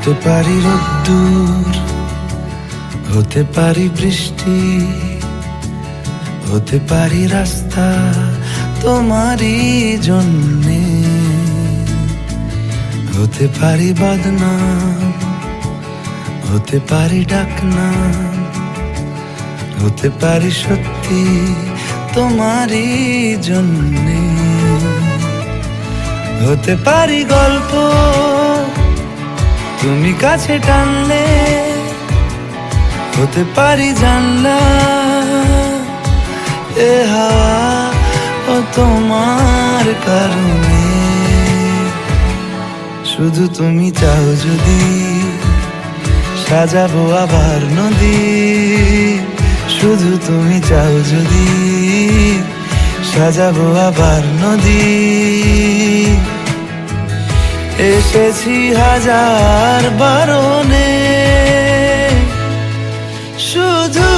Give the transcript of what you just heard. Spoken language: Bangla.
হতে পারি রোদ্দুর, হতে পারি বৃষ্টি, হতে পারি রাস্তা তোমারই জন্যে, হতে পারি বদনাম, হতে পারি ডাকনাম, হতে পারি সত্যি তোমারই জন্যে, হতে পারি গল্প তুমি কাছে টানলে, হতে পারি জানলা এ হাওয়া ও তোমার কারণে। শুধু তুমি চাও যদি সাজাবো আবার নদী, শুধু তুমি চাও যদি সাজাবো আবার নদী। এসেছি হাজার বারণে, শুধু